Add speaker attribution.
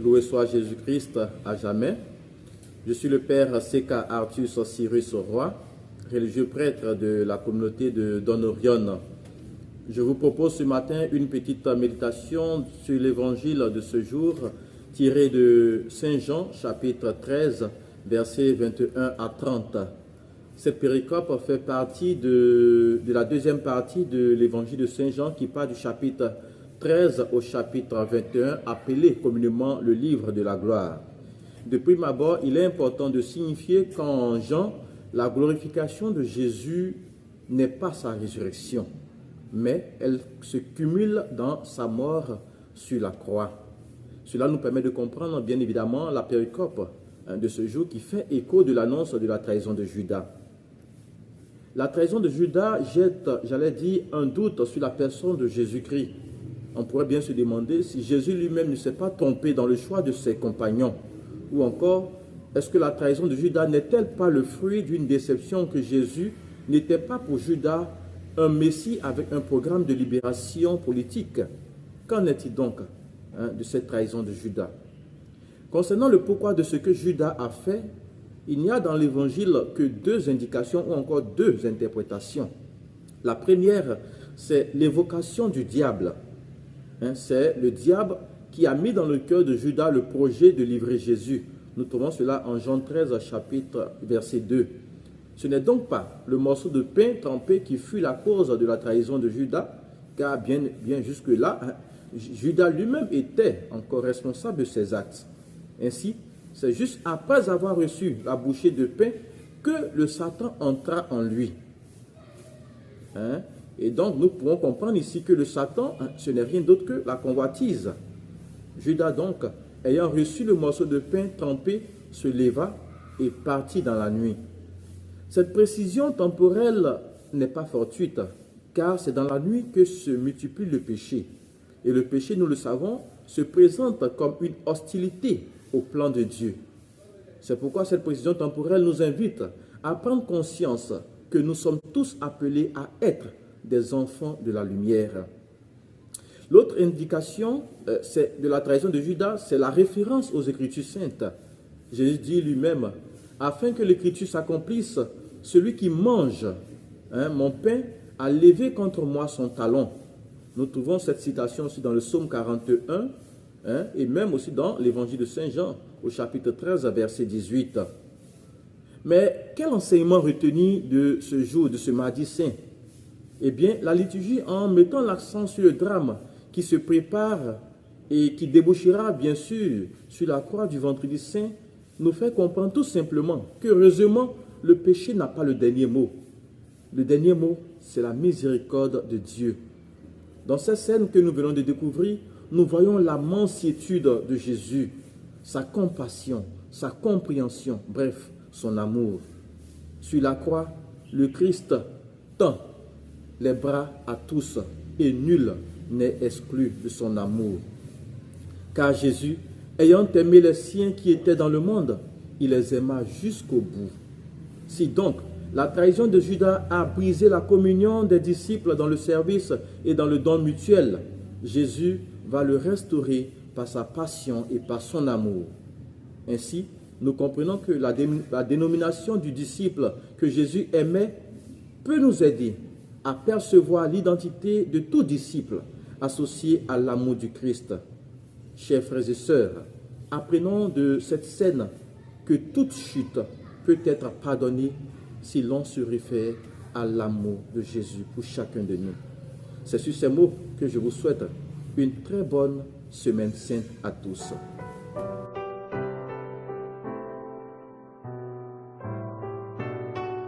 Speaker 1: Loué soit Jésus-Christ à jamais. Je suis le père C.K. Artus Cyrus Roy, religieux prêtre de la communauté de Don Orion. Je vous propose ce matin une petite méditation sur l'évangile de ce jour, tiré de Saint Jean, chapitre 13, versets 21 à 30. Cette péricope fait partie de la deuxième partie de l'évangile de Saint Jean qui part du chapitre 13 au chapitre 21, appelé communément le livre de la gloire. De prime abord, il est important de signifier qu'en Jean, la glorification de Jésus n'est pas sa résurrection, mais elle se cumule dans sa mort sur la croix. Cela nous permet de comprendre bien évidemment la péricope de ce jour qui fait écho de l'annonce de la trahison de Judas. La trahison de Judas jette, j'allais dire, un doute sur la personne de Jésus-Christ. On pourrait bien se demander si Jésus lui-même ne s'est pas trompé dans le choix de ses compagnons. Ou encore, est-ce que la trahison de Judas n'est-elle pas le fruit d'une déception que Jésus n'était pas pour Judas un Messie avec un programme de libération politique? Qu'en est-il donc de cette trahison de Judas? Concernant le pourquoi de ce que Judas a fait, il n'y a dans l'évangile que deux indications ou encore deux interprétations. La première, c'est l'évocation du diable. C'est le diable qui a mis dans le cœur de Judas le projet de livrer Jésus. Nous trouvons cela en Jean 13, chapitre verset 2. Ce n'est donc pas le morceau de pain trempé qui fut la cause de la trahison de Judas, car bien jusque-là, Judas lui-même était encore responsable de ses actes. Ainsi, c'est juste après avoir reçu la bouchée de pain que le Satan entra en lui. Et donc, nous pouvons comprendre ici que le Satan, ce n'est rien d'autre que la convoitise. Judas, donc, ayant reçu le morceau de pain trempé, se leva et partit dans la nuit. Cette précision temporelle n'est pas fortuite, car c'est dans la nuit que se multiplie le péché. Et le péché, nous le savons, se présente comme une hostilité au plan de Dieu. C'est pourquoi cette précision temporelle nous invite à prendre conscience que nous sommes tous appelés à être des enfants de la lumière. L'autre indication de la trahison de Judas, c'est la référence aux Écritures saintes. Jésus dit lui-même, afin que l'Écriture s'accomplisse, celui qui mange mon pain a levé contre moi son talon. Nous trouvons cette citation aussi dans le psaume 41 et même aussi dans l'évangile de Saint Jean au chapitre 13, verset 18. Mais quel enseignement retenir de ce jour, de ce mardi saint? Eh bien, la liturgie, en mettant l'accent sur le drame qui se prépare et qui débouchera bien sûr sur la croix du vendredi saint, nous fait comprendre tout simplement qu'heureusement, le péché n'a pas le dernier mot. Le dernier mot, c'est la miséricorde de Dieu. Dans cette scène que nous venons de découvrir, nous voyons la mansuétude de Jésus, sa compassion, sa compréhension, bref, son amour. Sur la croix, le Christ tend les bras à tous et nul n'est exclu de son amour. Car Jésus, ayant aimé les siens qui étaient dans le monde, il les aima jusqu'au bout. Si donc la trahison de Judas a brisé la communion des disciples dans le service et dans le don mutuel, Jésus va le restaurer par sa passion et par son amour. Ainsi, nous comprenons que la dénomination du disciple que Jésus aimait peut nous aider à percevoir l'identité de tout disciple associé à l'amour du Christ. Chers frères et sœurs, apprenons de cette scène que toute chute peut être pardonnée si l'on se réfère à l'amour de Jésus pour chacun de nous. C'est sur ces mots que je vous souhaite une très bonne semaine sainte à tous.